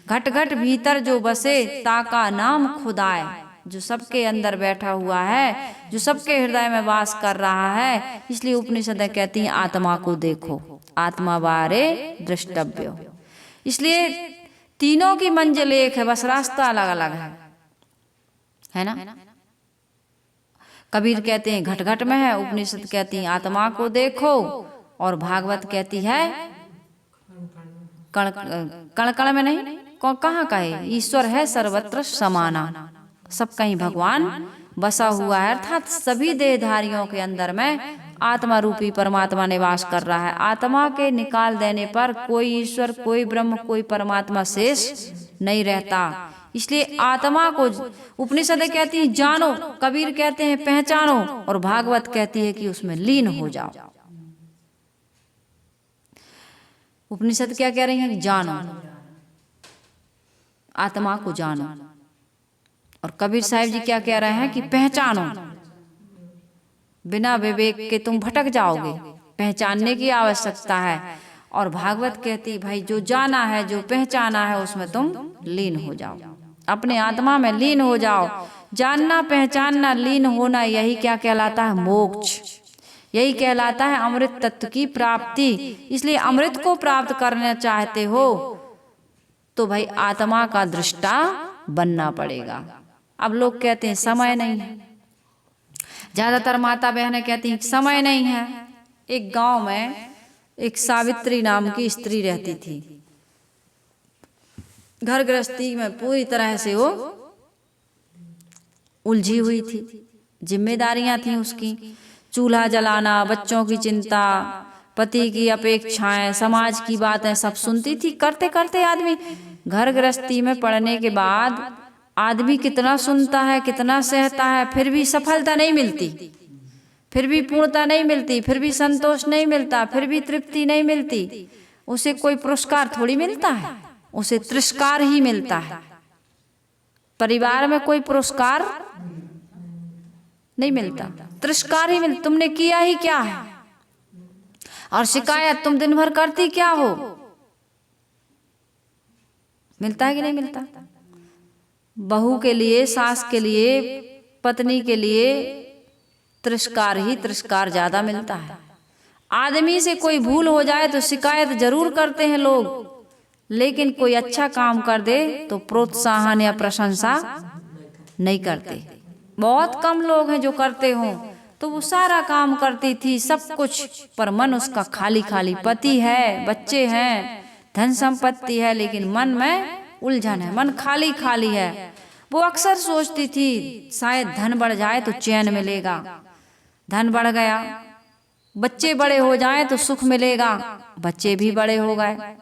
घट घट भीतर जो बसे ताका नाम खुदाए, जो सबके अंदर बैठा हुआ है, जो सबके हृदय में वास कर रहा है। इसलिए उपनिषद कहती हैं आत्मा को देखो, आत्मा बारे दृष्टव्यो। इसलिए तीनों की मंजिल एक है, बस रास्ता अलग अलग है ना। कबीर कहते हैं घट घट में है, उपनिषद कहती हैं आत्मा को देखो, और भागवत कहती है कण कण में नहीं, कहाँ का है? ईश्वर है सर्वत्र समाना, सब कहीं भगवान बसा हुआ है। अर्थात सभी देहधारियों के अंदर में आत्मा रूपी परमात्मा निवास कर रहा है। आत्मा के निकाल देने पर कोई ईश्वर, कोई ब्रह्म, कोई परमात्मा शेष नहीं रहता। इसलिए आत्मा को उपनिषदें कहती हैं जानो, कबीर कहते हैं पहचानो, और भागवत कहती है कि उसमें लीन हो जाओ। उपनिषद क्या कह रही हैं? जानो, आत्मा को जानो। और कबीर साहिब जी क्या कह रहे हैं कि पहचानो। बिना विवेक के तुम भटक जाओगे, पहचानने की आवश्यकता है। और भागवत कहती भाई जो जाना है, जो पहचाना है, उसमें तुम लीन हो जाओ, अपने आत्मा में लीन हो जाओ। जानना, पहचानना, लीन होना, यही क्या कहलाता है? मोक्ष। यही कहलाता है अमृत तत्व की प्राप्ति। इसलिए अमृत को प्राप्त करना चाहते हो तो भाई आत्मा का दृष्टा बनना पड़ेगा। अब लोग कहते हैं समय नहीं है, ज्यादातर माता बहनें कहती हैं समय नहीं है। एक गांव में एक सावित्री नाम की स्त्री रहती थी। घर गृहस्थी में पूरी तरह से वो उलझी हुई थी, जिम्मेदारियां थी उसकी, चूल्हा जलाना, बच्चों की चिंता, पति की अपेक्षाएं, समाज की बातें सब सुनती थी। करते करते आदमी घर गृहस्थी में पड़ने के बाद आदमी कितना सुनता है, कितना सहता है, फिर भी सफलता नहीं मिलती, फिर भी पूर्णता नहीं मिलती, फिर भी संतोष नहीं मिलता, फिर भी तृप्ति नहीं मिलती। उसे कोई पुरस्कार थोड़ी मिलता है, उसे तिरस्कार ही मिलता है। परिवार में कोई पुरस्कार नहीं मिलता, तिरस्कार ही मिलता। तुमने किया ही क्या है? और शिकायत तुम दिन भर करती क्या हो? मिलता है कि नहीं मिलता? बहू के लिए, सास के लिए, पत्नी के लिए तिरस्कार ही तिरस्कार ज्यादा मिलता है। आदमी से कोई भूल हो जाए तो शिकायत जरूर करते हैं लोग, लेकिन कोई अच्छा काम कर दे तो प्रोत्साहन या प्रशंसा नहीं करते। बहुत कम लोग हैं जो करते हों। तो वो सारा काम करती थी, सब कुछ, पर मन उसका खाली खाली। पति है, बच्चे हैं, धन संपत्ति है, लेकिन मन में उलझन है, मन खाली खाली है। वो अक्सर सोचती थी शायद धन बढ़ जाए तो चैन मिलेगा, धन बढ़ गया। बच्चे बड़े हो जाएं तो सुख मिलेगा, बच्चे भी बड़े हो गए।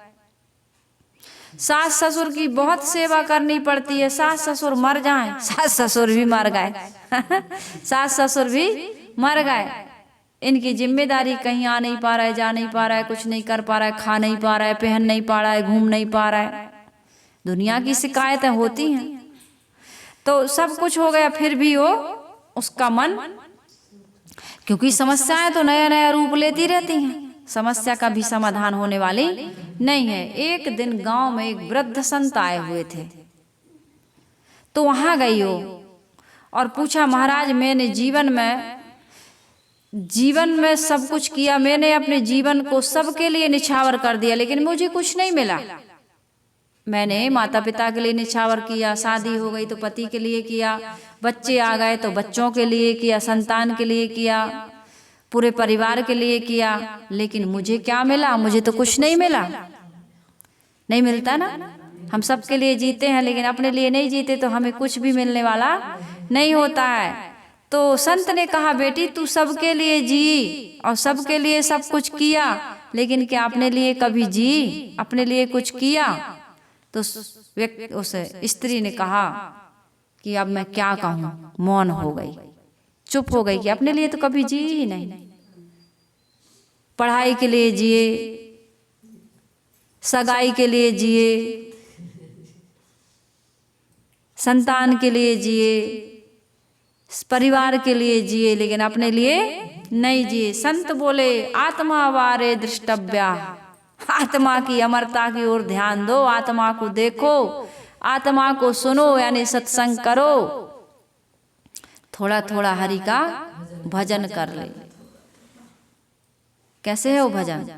सास ससुर की बहुत सेवा करनी पड़ती है, सास ससुर मर जाएं, सास ससुर भी मर गए सास ससुर भी मर गए। इनकी जिम्मेदारी कहीं आ नहीं पा रहा है, जा नहीं पा रहा है, कुछ नहीं कर पा रहा है, खा नहीं पा रहा है, पहन नहीं पा रहा है, घूम नहीं पा रहा है। दुनिया की शिकायतें होती हैं। तो सब कुछ हो गया, फिर भी वो उसका मन, क्योंकि समस्याएं तो नया नया रूप लेती रहती हैं, समस्या का भी समाधान होने वाली नहीं है। एक दिन गांव में एक वृद्ध संत आए हुए थे, तो वहां गई हो और पूछा महाराज मैंने जीवन में सब कुछ किया, मैंने अपने जीवन को सबके लिए निछावर कर दिया, लेकिन मुझे कुछ नहीं मिला। मैंने माता पिता के लिए निछावर किया, शादी हो गई तो पति के लिए किया, बच्चे आ गए तो बच्चों के लिए किया, संतान के लिए किया, पूरे परिवार के लिए किया, लेकिन मुझे क्या मिला? मुझे तो कुछ नहीं मिला। नहीं मिलता ना, हम सबके लिए जीते हैं लेकिन अपने लिए नहीं जीते तो हमें कुछ भी मिलने वाला नहीं होता है। तो संत ने कहा बेटी तू सबके लिए जी और सबके लिए सब कुछ किया, लेकिन क्या अपने लिए कभी जी, अपने लिए कुछ किया? तो उस स्त्री ने कहा कि अब मैं क्या कहूँ, मौन हो गई, चुप हो गई कि अपने लिए तो कभी जी ही नहीं। पढ़ाई के लिए जिए, सगाई के लिए जिए, संतान के लिए जिए, परिवार के लिए जिए, लेकिन अपने लिए नहीं जिए। संत बोले आत्मा वारे दृष्टव्या, आत्मा की अमरता की ओर ध्यान दो, आत्मा को देखो, आत्मा को सुनो, यानी सत्संग करो, थोड़ा थोड़ा हरि का भजन कर ले। कैसे है वो भजन?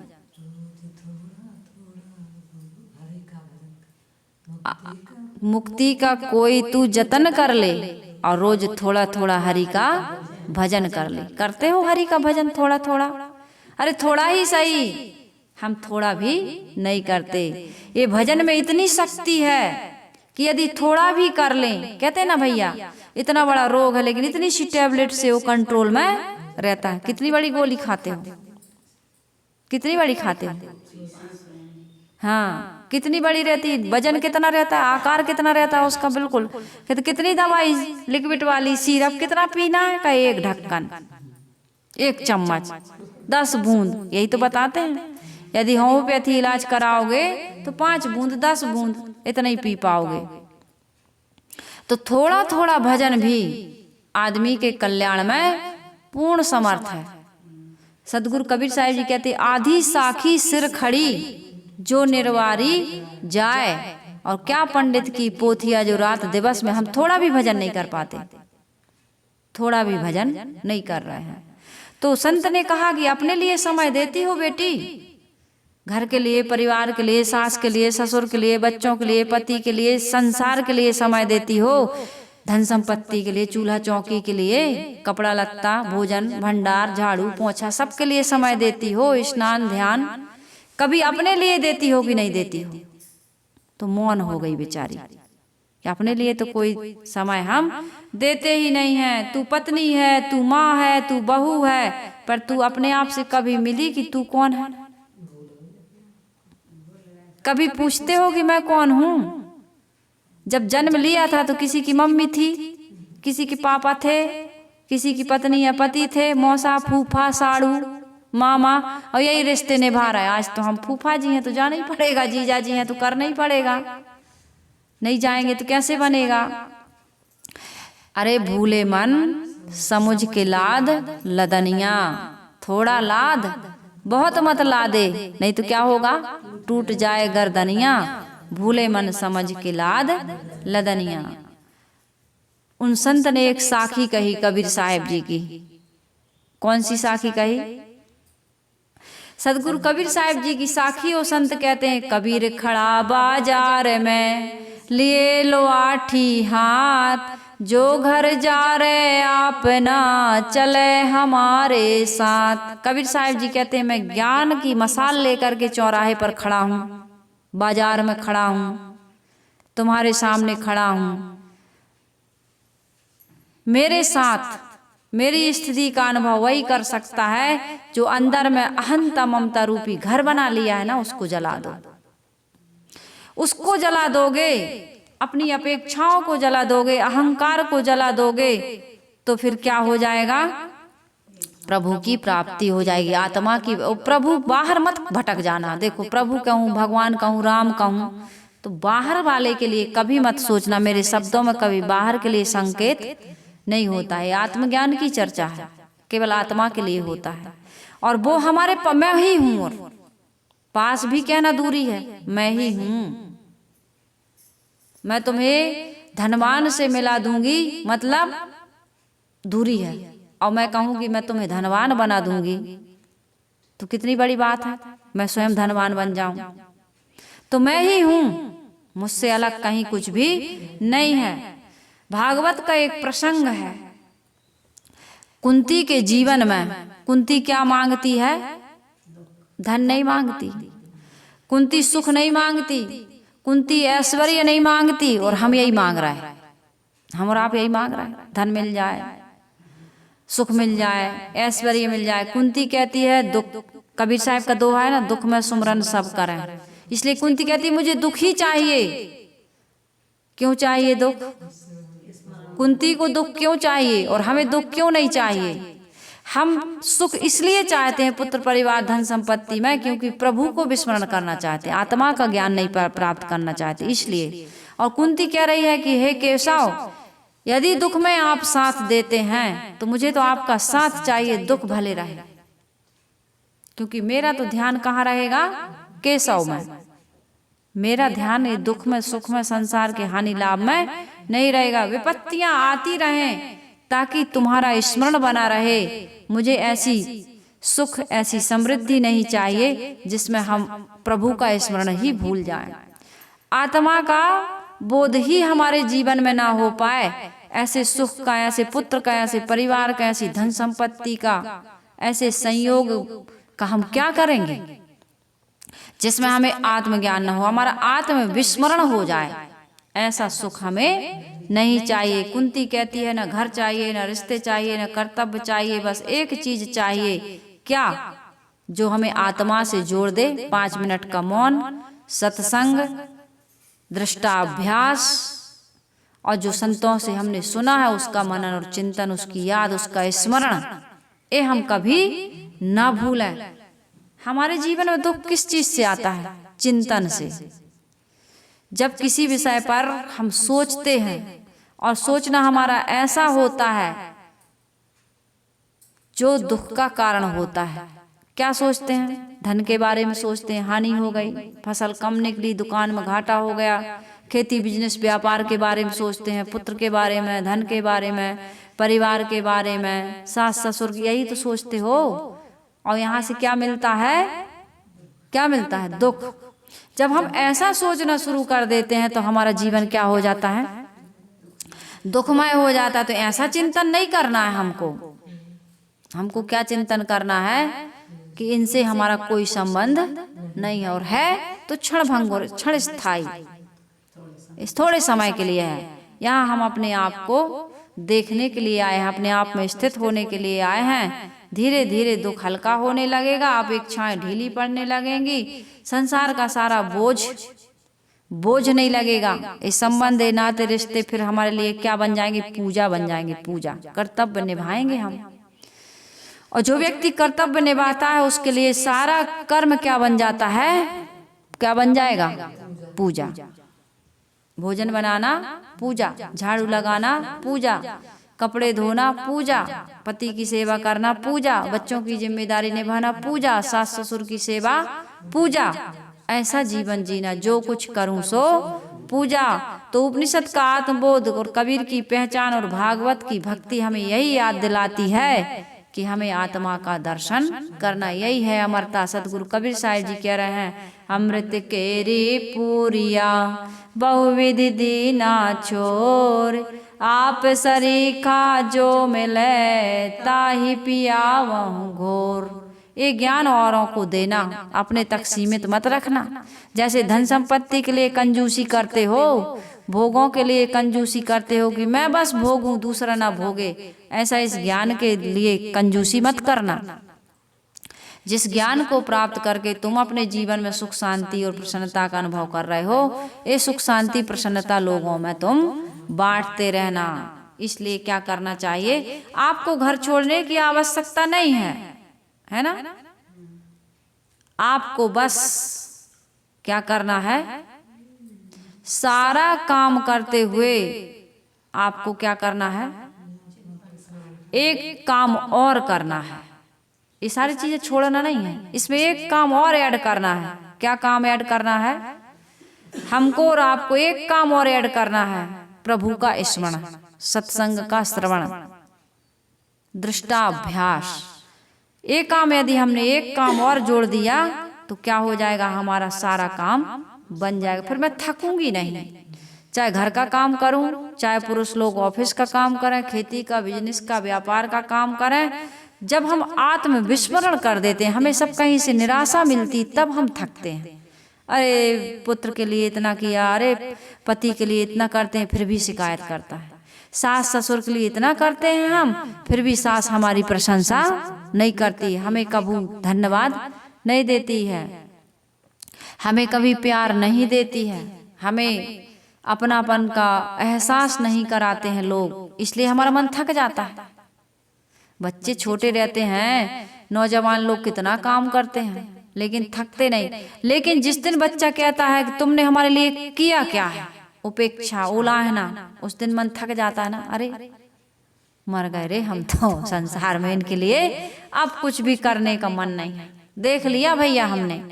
मुक्ति का कोई तू जतन कर ले और रोज थोड़ा थोड़ा हरि का भजन कर ले। करते हो हरि का भजन थोड़ा थोड़ा? अरे थोड़ा ही सही, हम थोड़ा भी नहीं करते। ये भजन में इतनी शक्ति है कि यदि थोड़ा भी कर लें, कहते हैं ना भैया इतना बड़ा रोग है लेकिन इतनी सी टैबलेट से वो कंट्रोल में रहता है। कितनी बड़ी गोली खाते हो, कितनी बड़ी खाते हो? हाँ, कितनी बड़ी रहती है, वजन कितना रहता है, आकार कितना रहता है उसका, बिल्कुल। कहते कितनी दवाई लिक्विड वाली सिरप कितना पीना है का? एक ढक्कन, एक चम्मच, 10 बूंद, यही तो बताते हैं। यदि होम्योपैथी इलाज कराओगे तो 5 बूंद 10 बूंद इतना ही पी पाओगे। तो थोड़ा थोड़ा भजन भी आदमी के कल्याण में पूर्ण समर्थ है। सदगुरु कबीर साहिब जी कहते आधी साखी सिर खड़ी जो निर्वारी जाए, और क्या पंडित की पोथिया जो रात दिवस में। हम थोड़ा भी भजन नहीं कर पाते, थोड़ा भी भजन नहीं कर रहे हैं। तो संत ने कहा कि अपने लिए समय देती हो बेटी, घर के लिए, परिवार के लिए, सास के लिए, ससुर के लिए, बच्चों के लिए, पति के लिए, संसार के लिए समय देती हो, धन संपत्ति के लिए, चूल्हा चौकी के लिए, कपड़ा लत्ता, भोजन भंडार, झाड़ू पोछा, सबके लिए समय देती हो, स्नान ध्यान, कभी अपने लिए देती हो कि नहीं देती हो? तो मौन हो गई बेचारी कि अपने लिए तो कोई समय हम देते ही नहीं है। तू पत्नी है, तू माँ है, तू बहू है, पर तू अपने आप से कभी मिली कि तू कौन है? कभी पूछते हो कि मैं कौन हूं? जब जन्म लिया था तो किसी की मम्मी थी, किसी के पापा थे, किसी की पत्नी या पति थे, मौसा, फूफा, साड़ू, मामा, और यही रिश्ते निभा रहा है। आज तो हम फूफा जी हैं तो जाना ही पड़ेगा, जीजा जी हैं तो करना ही पड़ेगा, नहीं जाएंगे तो कैसे बनेगा? अरे भूले मन समुझ के लाद लदनिया, थोड़ा लाद बहुत मत लादे, नहीं तो क्या होगा? टूट जाए गर्दनिया, भूले मन समझ के लाद लदनिया। उन संत ने एक साखी कही कबीर साहिब जी की। कौन सी साखी कही? सदगुरु कबीर साहिब जी की साखी वो संत कहते हैं, कबीर खड़ा बाजार में लिए लो आठी हाथ, जो घर जा रहे आप ना चले हमारे साथ। कबीर साहिब जी कहते हैं मैं ज्ञान की मसाल लेकर के चौराहे पर खड़ा हूँ, बाजार में खड़ा हूँ, तुम्हारे सामने खड़ा हूँ, मेरे साथ मेरी स्थिति का अनुभव वही कर सकता है जो अंदर में अहंता ममता रूपी घर बना लिया है ना, उसको जला दो। उसको जला दोगे, अपनी अपेक्षाओं को जला दोगे, अहंकार को जला दोगे, तो फिर क्या हो जाएगा? प्रभु की प्राप्ति हो जाएगी, आत्मा की। प्रभु बाहर मत भटक जाना। देखो प्रभु कहूँ, भगवान कहूँ, राम कहूँ, तो बाहर वाले के लिए कभी मत सोचना। मेरे शब्दों में कभी बाहर के लिए संकेत नहीं होता है। आत्मज्ञान की चर्चा है, केवल आत्मा के लिए होता है। और वो हमारे मैं ही हूँ, और पास भी कहना दूरी है, मैं ही हूँ। मैं तुम्हें धनवान से मिला दूंगी, मतलब दूरी है, और मैं कहूँ कि मैं तुम्हें धनवान बना दूंगी, तो कितनी बड़ी बात है। मैं स्वयं धनवान बन जाऊं तो मैं ही हूं, मुझसे अलग कहीं कुछ भी नहीं है। भागवत का एक प्रसंग है, कुंती के जीवन में कुंती क्या मांगती है? धन नहीं मांगती, कुंती सुख नहीं मांगती, कुंती ऐश्वर्य नहीं मांगती, और हम यही मांग रहे हैं, हम और आप यही मांग रहे हैं, धन मिल जाए, सुख मिल जाए, ऐश्वर्य मिल जाए। कुंती कहती है दुख, कबीर साहब का दोहा है ना, दुख में सुमरन सब करें, इसलिए कुंती कहती है मुझे दुख ही चाहिए। क्यों चाहिए दुख? कुंती को दुख क्यों चाहिए और हमें दुख क्यों नहीं चाहिए? हम सुख इसलिए चाहते हैं पुत्र परिवार धन संपत्ति में, क्योंकि प्रभु को विस्मरण करना चाहते हैं, आत्मा का ज्ञान नहीं प्राप्त करना चाहते, इसलिए। और कुंती कह रही है कि हे केशव, यदि दुख में आप साथ देते हैं तो मुझे तो आपका साथ चाहिए, दुख भले रहे, क्योंकि मेरा तो ध्यान कहाँ रहेगा? केशव में। मेरा ध्यान ये दुख में सुख में संसार के हानि लाभ में नहीं रहेगा। विपत्तियां आती रहें ताकि तुम्हारा स्मरण बना रहे। मुझे ऐसी सुख ऐसी समृद्धि नहीं चाहिए जिसमें हम प्रभु का स्मरण ही भूल जाएं, आत्मा का बोध ही हमारे जीवन में ना हो पाए। ऐसे सुख का, ऐसे पुत्र का, ऐसे परिवार का, ऐसी धन संपत्ति का, ऐसे संयोग का हम क्या करेंगे जिसमें हमें आत्मज्ञान न हो, हमारा आत्म विस्मरण हो जाए। ऐसा सुख हमें नहीं चाहिए। कुंती कहती है न घर चाहिए, न रिश्ते चाहिए, न कर्तव्य चाहिए, बस एक चीज चाहिए, क्या? जो हमें आत्मा से जोड़ दे। 5 मिनट का मौन, सत्संग, दृष्टाभ्यास, और जो संतों से हमने सुना है उसका मनन और चिंतन, उसकी याद, उसका स्मरण, ये हम कभी ना भूलें। हमारे जीवन में दुख किस चीज से आता है? चिंतन से। जब किसी विषय पर हम सोचते हैं और सोचना हमारा ऐसा होता है जो दुख का कारण होता है। क्या सोचते हैं? धन के बारे में सोचते हैं, हानि हो गई, फसल कम निकली, दुकान में घाटा हो गया, खेती बिजनेस व्यापार के बारे में सोचते हैं, पुत्र के बारे में, धन के बारे में, परिवार के बारे में, सास ससुर, यही तो सोचते हो। और यहाँ से क्या मिलता है? क्या मिलता है? दुख। जब हम ऐसा सोचना शुरू कर देते हैं तो हमारा जीवन क्या हो जाता है? दुखमय हो जाता है। तो ऐसा चिंतन नहीं करना है हमको। हमको क्या चिंतन करना है कि इनसे हमारा कोई संबंध नहीं है, और है तो क्षण भंगुर, क्षण स्थायी, इस थोड़े समय के लिए है। यहाँ हम अपने आप को देखने के लिए आए हैं, अपने आप में स्थित होने के लिए आए हैं। धीरे धीरे दुख हल्का होने लगेगा, अपेक्षाएं ढीली पड़ने लगेंगी, संसार का सारा बोझ नहीं लगेगा। इस संबंध नाते रिश्ते फिर हमारे लिए क्या बन जाएंगे? पूजा बन जाएंगे, पूजा, कर्तव्य निभाएंगे हम। और जो व्यक्ति कर्तव्य निभाता है उसके लिए सारा कर्म क्या बन जाता है? क्या बन जाएगा? पूजा। भोजन बनाना पूजा, झाड़ू लगाना पूजा, कपड़े धोना पूजा, पति की सेवा करना पूजा, बच्चों की जिम्मेदारी निभाना पूजा, सास ससुर की सेवा पूजा। ऐसा जीवन जीना, जो कुछ करूं सो पूजा। तो उपनिषद का आत्मबोध और कबीर की पहचान और भागवत की भक्ति हमें यही याद दिलाती है कि हमें आत्मा का दर्शन करना, यही है अमरता। सतगुरु कबीर साहिब जी कह रहे हैं, अमृत केरी पूरिया बहुविधि दीना छोर, आप सरीखा जो मिले ताहि पियावहु घोर। ये ज्ञान औरों को देना, अपने तक सीमित मत रखना। जैसे धन संपत्ति के लिए कंजूसी करते हो, भोगों के लिए कंजूसी करते हो कि मैं बस भोगूं दूसरा ना भोगे, ऐसा इस ज्ञान के लिए कंजूसी मत करना। जिस ज्ञान को प्राप्त करके तुम अपने जीवन में सुख शांति और प्रसन्नता का अनुभव कर रहे हो, ये सुख शांति प्रसन्नता लोगों में तुम बांटते रहना। इसलिए क्या करना चाहिए? आपको घर छोड़ने की आवश्यकता नहीं है ना? आपको बस क्या करना है? सारा काम करते हुए आपको क्या करना है? एक काम और करना है। ये सारी चीजें छोड़ना नहीं है, इसमें एक काम और ऐड करना है। क्या काम ऐड करना है? हमको और आपको एक काम और ऐड करना है, प्रभु का स्मरण, सत्संग का श्रवण। दृष्टाभ्यास। एक काम यदि हमने एक काम और जोड़ दिया तो क्या हो जाएगा, हमारा सारा काम बन जाएगा। फिर मैं थकूंगी नहीं, चाहे घर का काम करूं, चाहे पुरुष लोग ऑफिस का काम करें, खेती का, बिजनेस का, व्यापार का काम करें। जब हम आत्म विस्मरण कर देते हैं, हमें सब कहीं से निराशा मिलती, तब हम थकते हैं। अरे पुत्र के लिए इतना किया, अरे पति के लिए इतना करते हैं, फिर भी शिकायत करता है। सास ससुर के लिए इतना करते हैं हम, फिर भी सास हमारी प्रशंसा नहीं करती, हमें कभी धन्यवाद नहीं देती है, हमें कभी प्यार नहीं देती है, हमें अपनापन का एहसास नहीं कराते हैं लोग, इसलिए हमारा मन थक जाता है। बच्चे छोटे रहते हैं, नौजवान लोग कितना काम करते हैं लेकिन थकते नहीं। लेकिन जिस दिन बच्चा कहता है कि तुमने हमारे लिए किया क्या है, उपेक्षा, उलाहना, उस दिन मन थक जाता है ना। अरे मर गए रे हम तो संसार में, इनके लिए अब कुछ भी करने का मन नहीं है। देख लिया भैया हमने,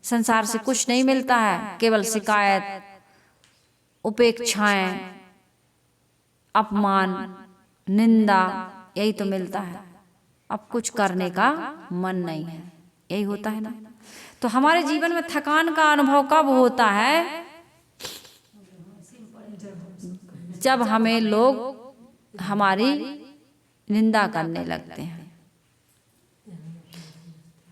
संसार से कुछ नहीं मिलता है, केवल शिकायत, उपेक्षाएं, अपमान, निंदा, यही तो मिलता है। अब कुछ करने का मन नहीं है, यही होता है ना। तो हमारे जीवन में थकान का अनुभव कब होता है, जब हमें लोग हमारी निंदा करने लगते हैं,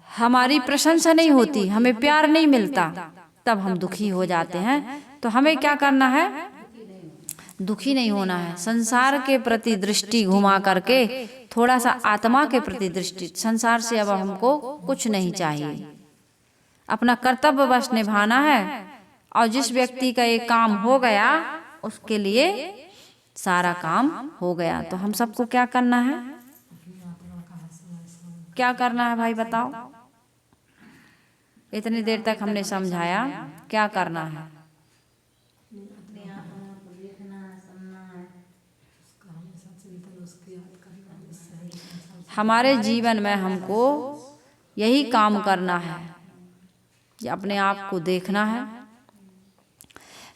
हमारी प्रशंसा नहीं होती, हमें प्यार नहीं मिलता, तब हम दुखी हो जाते हैं। तो हमें क्या करना है, दुखी नहीं होना है। संसार के प्रति दृष्टि घुमा करके थोड़ा सा आत्मा के प्रति दृष्टि, संसार से अब हमको कुछ नहीं चाहिए, अपना कर्तव्य बस निभाना है। और जिस व्यक्ति का ये काम हो गया, उसके लिए सारा काम हो गया। तो हम सबको क्या करना है, क्या करना है भाई बताओ। इतनी देर तक हमने समझाया, क्या करना है। हमारे जीवन में हमको यही काम करना है, अपने आप को देखना है,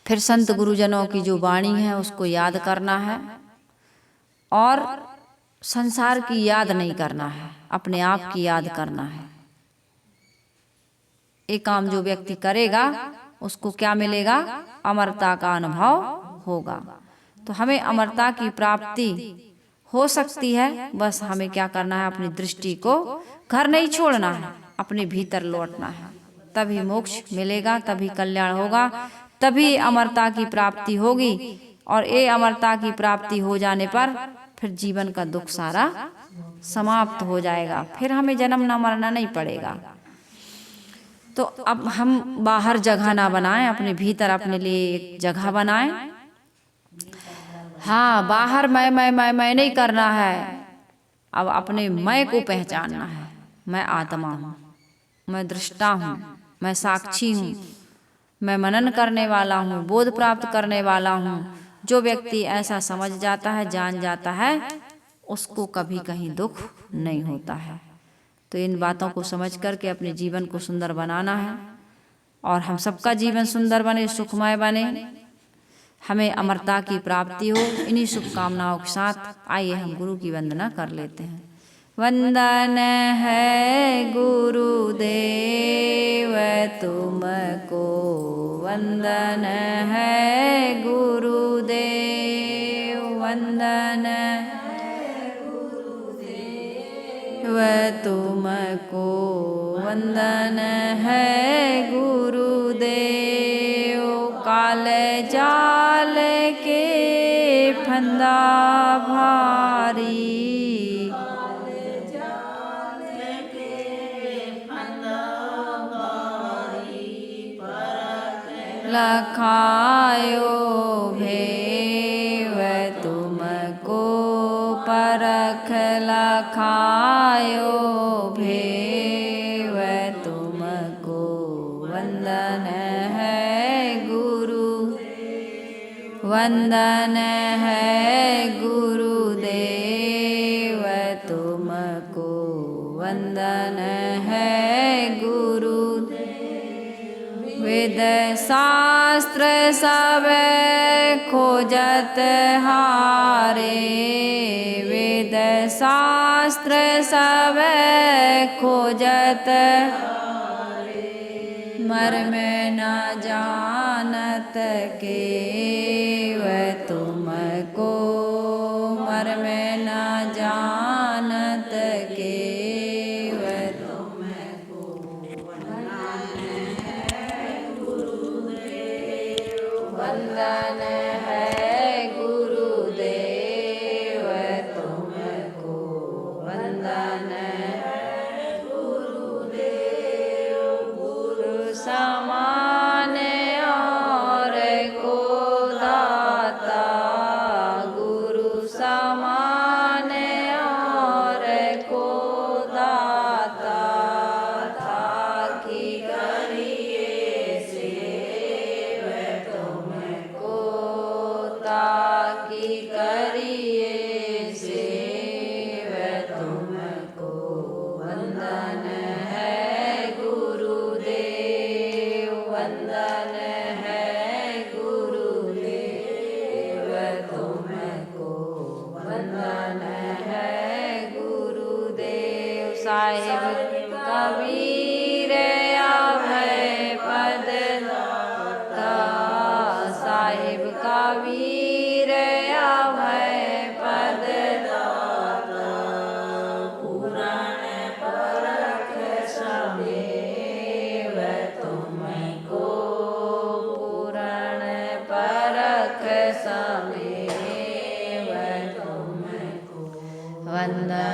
फिर संत गुरुजनों की जो वाणी है उसको याद करना है, और संसार की याद नहीं करना है, अपने आप की याद करना है। एक काम जो व्यक्ति करेगा उसको क्या मिलेगा, अमरता का अनुभव होगा। तो हमें अमरता की प्राप्ति हो सकती है, बस हमें क्या करना है, अपनी दृष्टि को घर नहीं छोड़ना है, अपने भीतर लौटना है, तभी मोक्ष मिलेगा, तभी कल्याण होगा, तभी अमरता की प्राप्ति होगी। और ये अमरता की प्राप्ति हो जाने पर फिर जीवन का दुख सारा समाप्त हो जाएगा, फिर हमें जन्म न मरना नहीं पड़ेगा। तो अब हम बाहर जगह ना बनाएं, अपने भीतर अपने लिए एक जगह बनाएं। हाँ, बाहर मैं नहीं करना है, अब अपने मैं को पहचानना है। मैं आत्मा हूँ, मैं दृष्टा हूँ, मैं साक्षी हूँ, मैं मनन करने वाला हूँ, बोध प्राप्त करने वाला हूँ। जो व्यक्ति ऐसा समझ जाता है, जान जाता है, उसको कभी कहीं दुख नहीं होता है। तो इन बातों को समझ करके अपने जीवन को सुंदर बनाना है, और हम सबका जीवन सुंदर बने, सुखमय बने, हमें अमरता की प्राप्ति हो। इन्हीं शुभकामनाओं के साथ आइए हम गुरु की वंदना कर लेते हैं। वंदन है गुरुदेव तुमको, वंदन है गुरुदेव, वंदन तुमको, वंदन है गुरुदेव। काल जाल के फंदा भारी, लखायो भेव तुमको, परख लखायो भेव तुमको। वंदन है गुरु, वंदन है गुरुदेव तुमको, वंदन है गुरुदेव। वेद शास्त्र सब खोजत हारे, वेद शास्त्र सब खोजत मर्म न जानत केव तुमको मर्म न जानत केव तुमको। वंदन है गुरुदेव तुमको वंदन है गुरुदेव। गुरु समान और को दाता गुरु समान और को दाता था कि करिए सेव तुमको ताकि करिए सेव तुमको। वंदन है गुरुदेव वंदन है गुरुदेव तुमको वंदन है गुरुदेव। साहिब कबीर अभय पद दाता साहिब कबीर अभय पद दाता। पुराण परख समेव तुमको पुराण परख समेव तुमको। वंदन